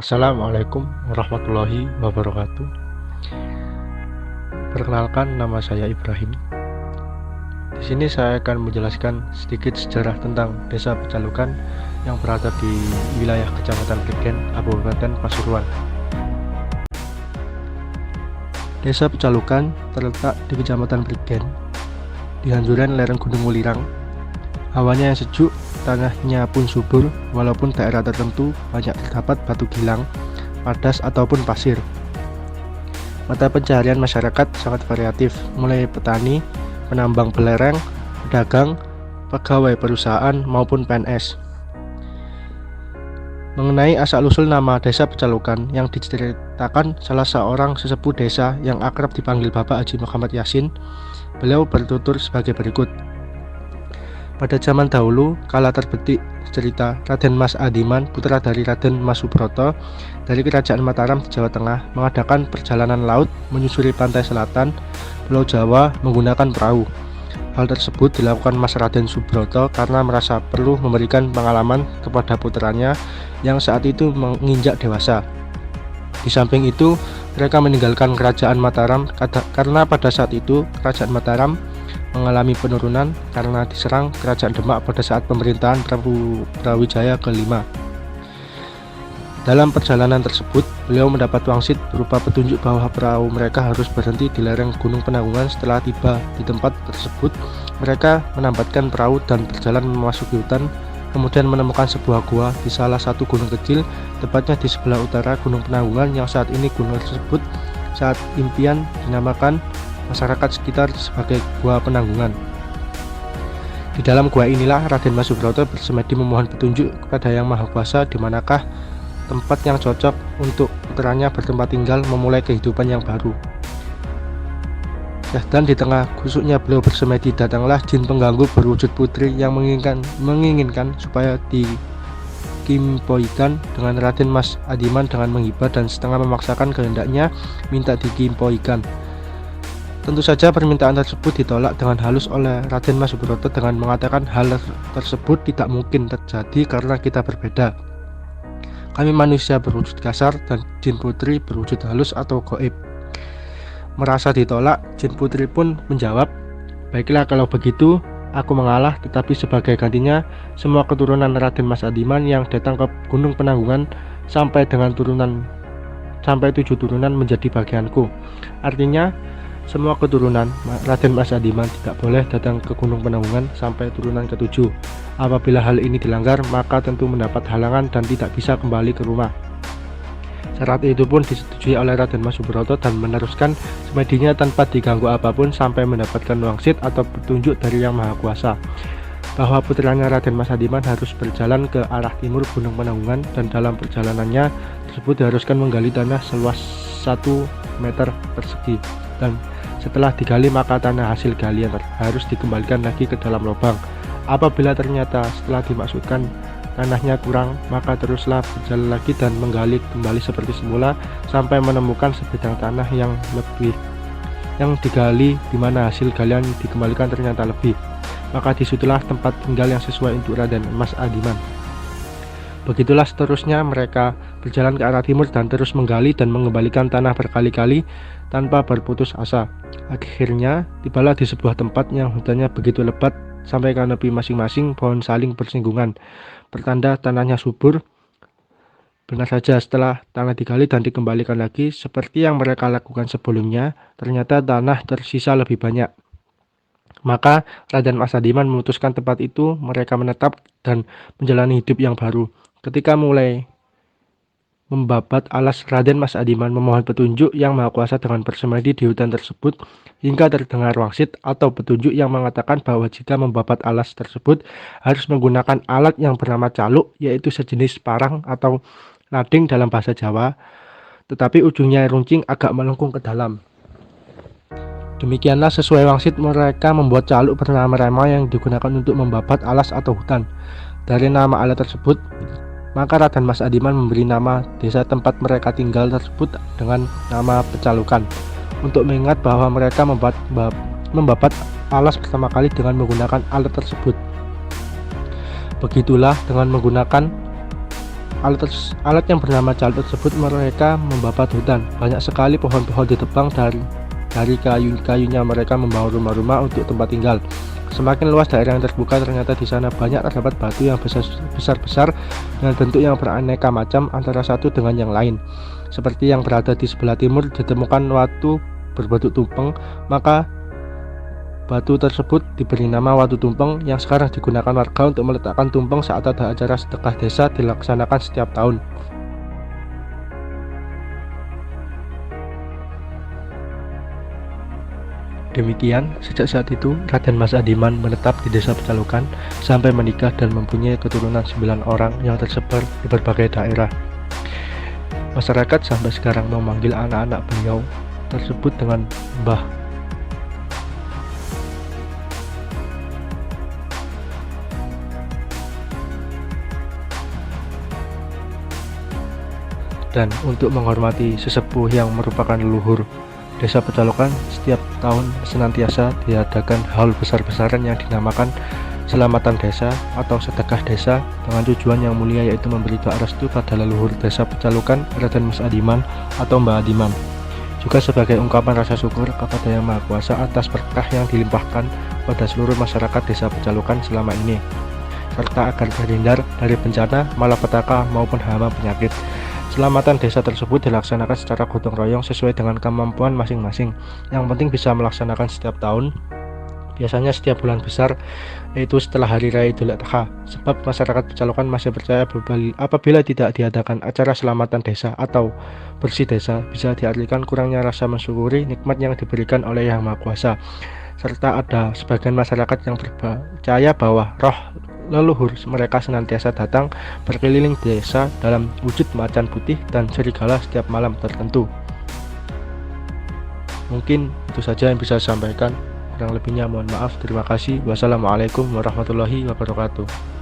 Assalamualaikum warahmatullahi wabarakatuh. Perkenalkan, nama saya Ibrahim. Di sini saya akan menjelaskan sedikit sejarah tentang Desa Pecalukan yang berada di wilayah Kecamatan Prigen, Kabupaten Pasuruan. Desa Pecalukan terletak di Kecamatan Prigen, di hanjuran lereng Gunung Welirang. Hawanya yang sejuk, tanahnya pun subur, walaupun daerah tertentu banyak terdapat batu gilang, padas ataupun pasir. Mata pencaharian masyarakat sangat variatif, mulai petani, penambang belerang, pedagang, pegawai perusahaan maupun PNS. Mengenai asal-usul nama Desa Pecalukan yang diceritakan salah seorang sesepuh desa yang akrab dipanggil Bapak Haji Muhammad Yasin, beliau bertutur sebagai berikut. Pada zaman dahulu, kala terbetik cerita Raden Mas Adiman, putra dari Raden Mas Subroto dari Kerajaan Mataram di Jawa Tengah, mengadakan perjalanan laut menyusuri pantai selatan Pulau Jawa menggunakan perahu. Hal tersebut dilakukan Mas Raden Subroto karena merasa perlu memberikan pengalaman kepada putranya yang saat itu menginjak dewasa. Di samping itu, mereka meninggalkan Kerajaan Mataram karena pada saat itu Kerajaan Mataram mengalami penurunan karena diserang Kerajaan Demak pada saat pemerintahan Prabu Brawijaya ke-5. Dalam perjalanan tersebut, beliau mendapat wangsit berupa petunjuk bahwa perahu mereka harus berhenti di lereng Gunung Penanggungan. Setelah tiba di tempat tersebut, mereka menambatkan perahu dan berjalan memasuki hutan, kemudian menemukan sebuah gua di salah satu gunung kecil, tepatnya di sebelah utara Gunung Penanggungan yang saat ini gunung tersebut saat impian dinamakan masyarakat sekitar sebagai Gua Penanggungan. Di dalam gua inilah Raden Mas Subroto bersemedi memohon petunjuk kepada Yang Maha Kuasa di manakah tempat yang cocok untuk putranya bertempat tinggal memulai kehidupan yang baru. Dan di tengah kusuknya beliau bersemedi, datanglah jin pengganggu berwujud putri yang menginginkan supaya dikimpoikan dengan Raden Mas Adiman dengan menghibah dan setengah memaksakan kehendaknya minta dikimpoikan. Tentu saja permintaan tersebut ditolak dengan halus oleh Raden Mas Subroto dengan mengatakan hal tersebut tidak mungkin terjadi karena kita berbeda. Kami manusia berwujud kasar dan jin putri berwujud halus atau gaib. Merasa ditolak, jin putri pun menjawab, "Baiklah kalau begitu, aku mengalah, tetapi sebagai gantinya semua keturunan Raden Mas Adiman yang datang ke Gunung Penanggungan sampai 7 turunan menjadi bagianku." Artinya, semua keturunan Raden Mas Adiman tidak boleh datang ke Gunung Penanggungan sampai turunan ke-7. Apabila hal ini dilanggar, maka tentu mendapat halangan dan tidak bisa kembali ke rumah. Syarat itu pun disetujui oleh Raden Mas Subroto dan meneruskan semedinya tanpa diganggu apapun sampai mendapatkan wangsit atau petunjuk dari Yang Maha Kuasa bahwa putranya Raden Mas Adiman harus berjalan ke arah timur Gunung Penanggungan, dan dalam perjalanannya tersebut diharuskan menggali tanah seluas 1 meter persegi, dan setelah digali maka tanah hasil galian harus dikembalikan lagi ke dalam lubang. Apabila ternyata setelah dimasukkan tanahnya kurang, maka teruslah berjalan lagi dan menggali kembali seperti semula sampai menemukan sebidang tanah yang lebih yang digali, di mana hasil galian dikembalikan ternyata lebih. Maka disitulah tempat tinggal yang sesuai untuk Raden Mas Adiman. Begitulah seterusnya mereka berjalan ke arah timur dan terus menggali dan mengembalikan tanah berkali-kali tanpa berputus asa. Akhirnya tibalah di sebuah tempat yang hutannya begitu lebat sampai kanopi masing-masing pohon saling bersinggungan, pertanda tanahnya subur. Benar saja, setelah tanah digali dan dikembalikan lagi seperti yang mereka lakukan sebelumnya, ternyata tanah tersisa lebih banyak. Maka Raden Mas Adiman memutuskan tempat itu mereka menetap dan menjalani hidup yang baru. Ketika mulai membabat alas, Raden Mas Adiman memohon petunjuk Yang Maha Kuasa dengan bersemedi di hutan tersebut hingga terdengar wangsit atau petunjuk yang mengatakan bahwa jika membabat alas tersebut harus menggunakan alat yang bernama caluk, yaitu sejenis parang atau lading dalam bahasa Jawa, tetapi ujungnya runcing agak melengkung ke dalam. Demikianlah sesuai wangsit mereka membuat caluk bernama rema yang digunakan untuk membabat alas atau hutan. Dari nama alat tersebut, maka Raden Mas Adiman memberi nama desa tempat mereka tinggal tersebut dengan nama Pecalukan, untuk mengingat bahwa mereka membabat alas pertama kali dengan menggunakan alat tersebut. Begitulah dengan menggunakan Alat yang bernama cal tersebut mereka membabat hutan. Banyak sekali pohon-pohon ditebang dari kayu-kayunya mereka membangun rumah-rumah untuk tempat tinggal. Semakin luas daerah yang terbuka, ternyata di sana banyak terdapat batu yang besar-besar dengan bentuk yang beraneka macam antara satu dengan yang lain. Seperti yang berada di sebelah timur ditemukan watu berbentuk tumpeng, maka batu tersebut diberi nama Watu Tumpeng yang sekarang digunakan warga untuk meletakkan tumpeng saat ada acara sedekah desa dilaksanakan setiap tahun. Demikian, sejak saat itu Raden Mas Adiman menetap di desa Pecalukan sampai menikah dan mempunyai keturunan 9 orang yang tersebar di berbagai daerah. Masyarakat sampai sekarang memanggil anak-anak beliau tersebut dengan Mbah. Dan untuk menghormati sesepuh yang merupakan leluhur Desa Pecalukan, setiap tahun senantiasa diadakan haul besar-besaran yang dinamakan Selamatan Desa atau Sedekah Desa dengan tujuan yang mulia, yaitu memberi doa restu pada leluhur Desa Pecalukan, Raden Mas Adiman atau Mbah Adiman. Juga sebagai ungkapan rasa syukur kepada Yang Maha Kuasa atas berkah yang dilimpahkan pada seluruh masyarakat Desa Pecalukan selama ini, serta agar terhindar dari bencana, malapetaka maupun hama penyakit. Selamatan desa tersebut dilaksanakan secara gotong royong sesuai dengan kemampuan masing-masing. Yang penting bisa melaksanakan setiap tahun, biasanya setiap bulan besar, yaitu setelah Hari Raya Idul Adha. Sebab masyarakat Pecalukan masih percaya apabila tidak diadakan acara selamatan desa atau bersih desa, bisa diartikan kurangnya rasa mensyukuri nikmat yang diberikan oleh Yang Maha Kuasa. Serta ada sebagian masyarakat yang percaya bahwa roh leluhur mereka senantiasa datang berkeliling desa dalam wujud macan putih dan serigala setiap malam tertentu. Mungkin itu saja yang bisa saya sampaikan. Kurang lebihnya mohon maaf. Terima kasih. Wassalamualaikum warahmatullahi wabarakatuh.